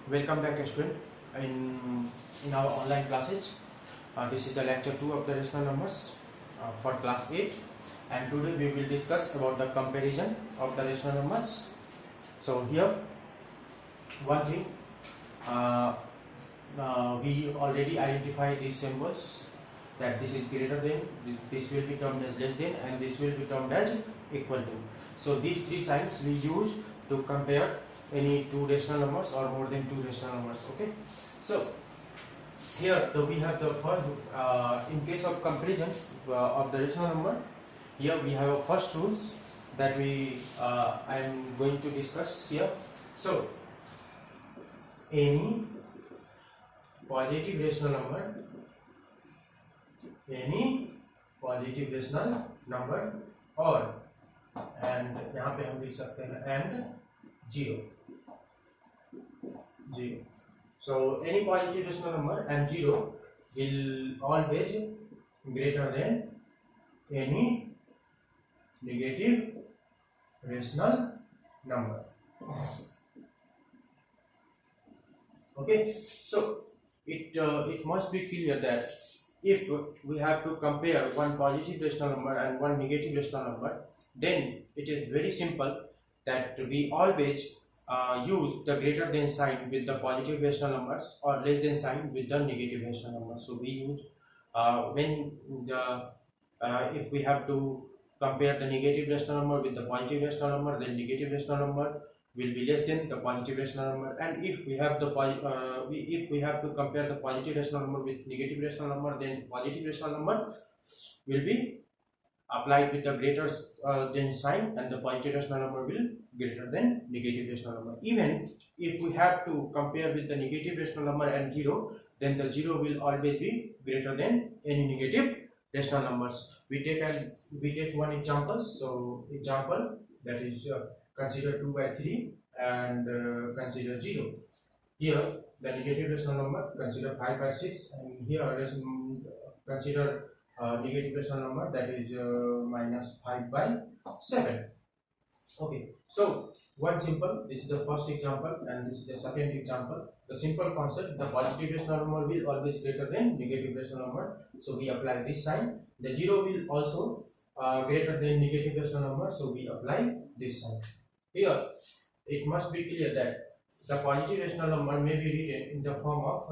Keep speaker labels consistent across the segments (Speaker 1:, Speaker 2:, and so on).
Speaker 1: Welcome back, student. In our online classes, this is the lecture 2 of the rational numbers for class 8, and today we will discuss about the comparison of the rational numbers. So here, one thing, we already identify these symbols, that this is greater than, this will be termed as less than, and this will be termed as equal to. So these three signs we use to compare any two rational numbers or more than two rational numbers. Okay, so here we have the first, in case of comparison of the rational number, here we have a first rules that I am going to discuss here. So any positive rational number और and यहाँ पे हम लिख सकते हैं and zero. So any positive rational number and zero will always greater than any negative rational number. Okay, so it must be clear that if we have to compare one positive rational number and one negative rational number, then it is very simple that we always use the greater than sign with the positive rational numbers or less than sign with the negative rational numbers. So we use if we have to compare the negative rational number with the positive rational number, then negative rational number will be less than the positive rational number, and if we have to compare the positive rational number with negative rational number, then positive rational number will be applied with the greater than sign, and the positive rational number will greater than negative rational number. Even if we have to compare with the negative rational number and zero, then the zero will always be greater than any negative rational numbers. We take one example. So example, that is consider 2 by 3 and consider 0. Here the negative rational number, consider 5 by 6, and here consider negative rational number, that is minus 5 by 7. Okay, so this is the first example and this is the second example. The simple concept, the positive rational number will always greater than negative rational number, so we apply this sign. The 0 will also greater than negative rational number, so we apply this sign. Here it must be clear that the positive rational number may be written in the form of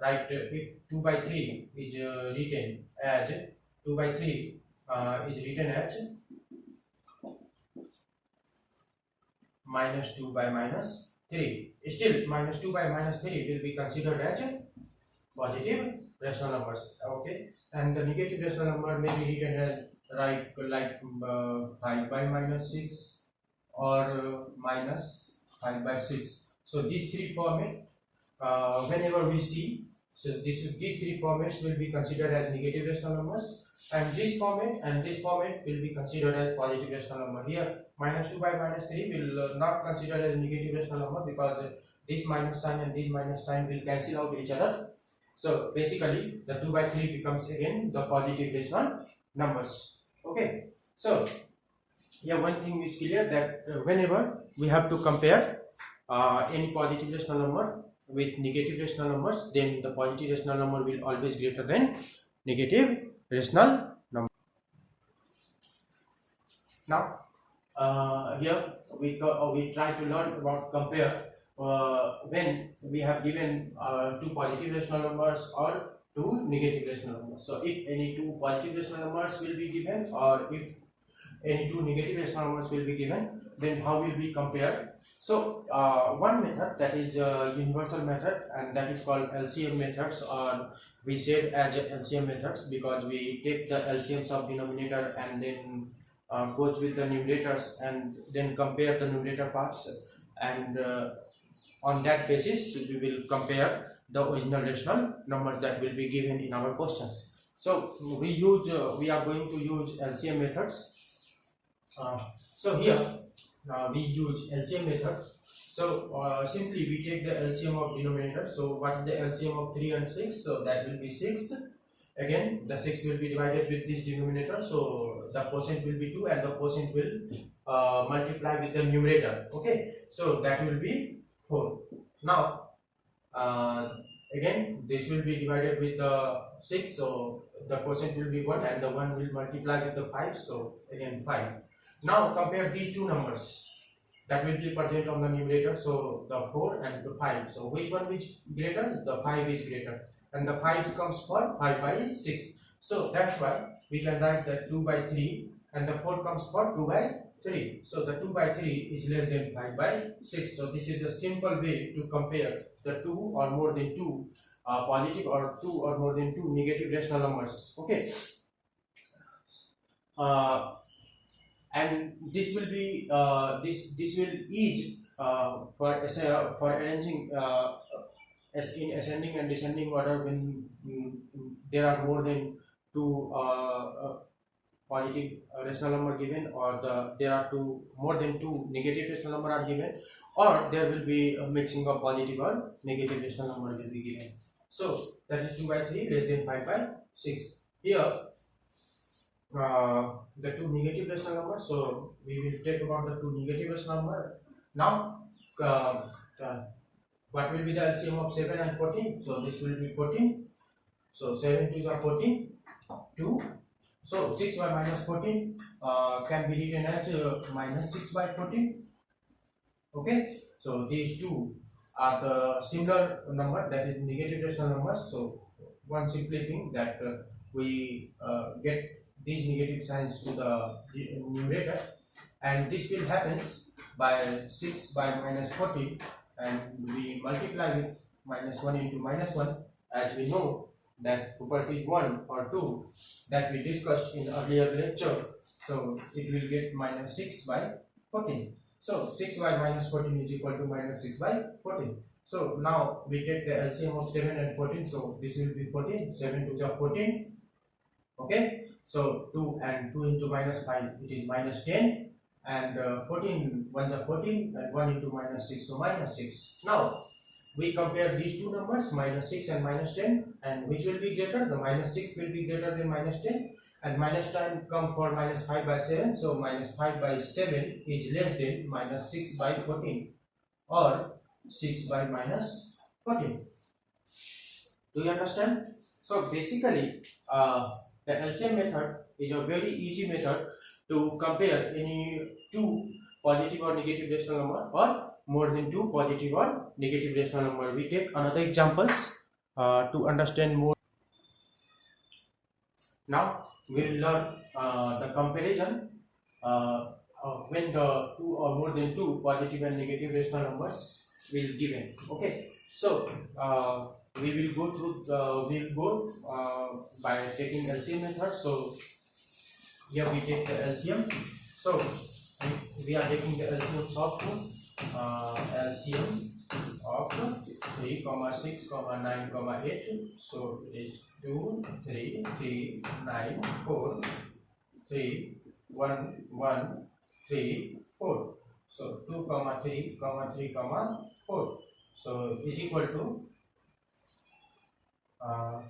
Speaker 1: if 2 by 3 is written as 2 by 3 is written as minus 2 by minus 3. Still minus 2 by minus 3 will be considered as positive rational numbers. Okay, and the negative rational number may be written as like 5 by minus 6 or minus 5 by 6. So these three format, whenever we see, so these three formats will be considered as negative rational numbers, and this format will be considered as positive rational number. Here minus 2 by minus 3 will not consider as negative rational number, because this minus sign and this minus sign will cancel out each other. So basically the 2 by 3 becomes again the positive rational numbers. Okay, so yeah, one thing is clear, that whenever we have to compare any positive rational number with negative rational numbers, then the positive rational number will always greater than negative rational number. Now here we try to learn about compare when we have given two positive rational numbers or two negative rational numbers. So if any two positive rational numbers will be given, or if any two negative rational numbers will be given, then how will we compare? So one method, that is universal method, and that is called LCM methods, or we said as LCM methods because we take the LCMs of denominator and then goes with the numerators and then compare the numerator parts, and on that basis we will compare the original rational numbers that will be given in our questions. So we are going to use LCM methods. So here we use LCM method. So simply we take the LCM of denominator. So what is the LCM of 3 and 6? So that will be 6. Again, the 6 will be divided with this denominator, so the quotient will be 2 and the quotient will multiply with the numerator. Okay, so that will be 4. Now again this will be divided with the 6, so the quotient will be 1 and the 1 will multiply with the 5, so again 5. Now compare these two numbers that will be present on the numerator, so the 4 and the 5. So which one is greater? The 5 is greater, and the 5 comes for 5 by 6. So that's why we can write that 2 by 3 and the 4 comes for 2 by 3. So the 2 by 3 is less than 5 by 6. So this is the simple way to compare the 2 or more than 2 positive or 2 or more than 2 negative rational numbers. Okay. And this will be this will ease for arranging as in ascending and descending order when there are more than 2 positive rational number given, or there are more than 2 negative rational number are given, or there will be a mixing of positive or negative rational number will be given. So that is 2 by 3 less than 5 by 6. Here the 2 negative rational numbers, so we will take about the 2 negative rational number. Now what will be the LCM of 7 and 14? So this will be 14. So 7 2s are 14, 2. So 6 by minus 14 can be written as minus 6 by 14. Okay, so these two are the similar number, that is negative rational numbers. So one simply thing that we get these negative signs to the numerator, and this will happen by 6 by minus 14, and we multiply with minus 1 into minus 1, as we know that properties 1 or 2 that we discussed in earlier lecture. So it will get minus 6 by 14. So 6 by minus 14 is equal to minus 6 by 14. So now we take the LCM of 7 and 14. So this will be 14. 7 2s are 14. Okay. So 2 and 2 into minus 5, it is minus 10. And 14 1s are 14, and 1 into minus 6, so minus 6. Now we compare these two numbers, minus 6 and minus 10, and which will be greater? The minus 6 will be greater than minus 10, and minus 10 come for minus 5 by 7, so minus 5 by 7 is less than minus 6 by 14, or 6 by minus 14. Do you understand? So basically the LCM method is a very easy method to compare any two positive or negative rational number, or more than 2 positive or negative rational number. We take another examples to understand more. Now we will learn the comparison when the 2 or more than 2 positive and negative rational numbers will given. Okay, so we will go through by taking LCM method. So here we take the LCM. So we are taking the LCM of LCM of 3, 6, 9, 8. So it is 2, 3, 3, 9, 4, 3, 1, 1, 3, 4. So 2, 3, 3, 4. So is equal to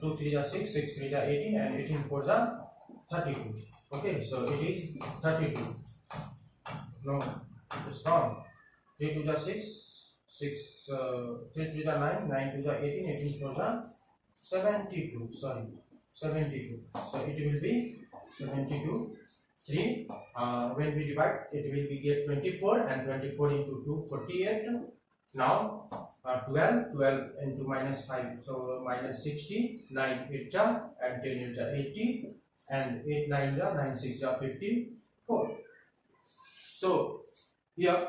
Speaker 1: 2 3 are 6, 6 3 are 18, and 18 4 are 32. Okay, so it is 32. No, it's wrong. 3 2 are 6, 6 3 3 are 9, 9 2 are 18, 18 4 are 72. Sorry, 72. So it will be 72. 3. When we divide, it will be get 24, and 24 into 2 48. Now 12 into minus 5, so minus 60. 9 8 and 10 80, and 8 9 9 6 54. So here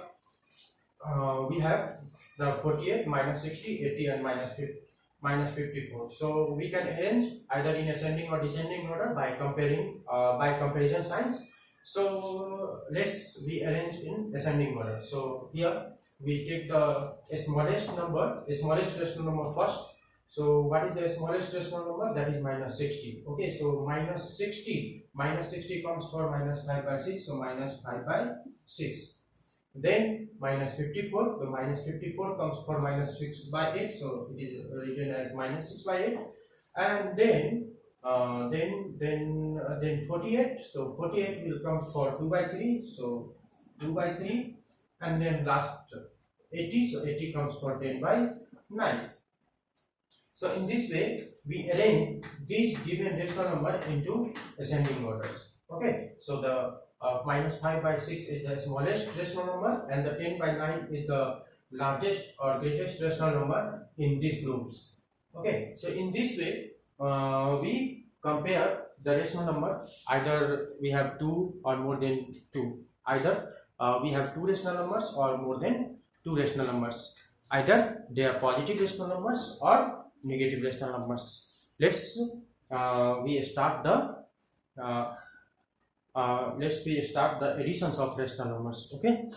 Speaker 1: we have the 48 minus 60, 80, and minus 54. So we can arrange either in ascending or descending order by comparing by comparison signs. So let's we arrange in ascending order. So here we take the smallest rational number first. So what is the smallest rational number? That is minus 60. Okay, so minus 60 comes for minus 5 by 6, so minus 5 by 6. Then minus 54, the minus 54 comes for minus 6 by 8, so it is written as minus 6 by 8. And then 48, so 48 will come for 2 by 3, so 2 by 3. And then last 80, so 80 comes for 10 by 9. So in this way, we arrange these given rational number into ascending orders. Okay, so the minus 5 by 6 is the smallest rational number, and the 10 by 9 is the largest or greatest rational number in these groups. Okay, so in this way, we compare the rational number. Either we have 2 or more than 2. Either we have 2 rational numbers or more than 2 rational numbers. Either they are positive rational numbers or negative rational numbers. Let's we start the additions of rational numbers. Okay,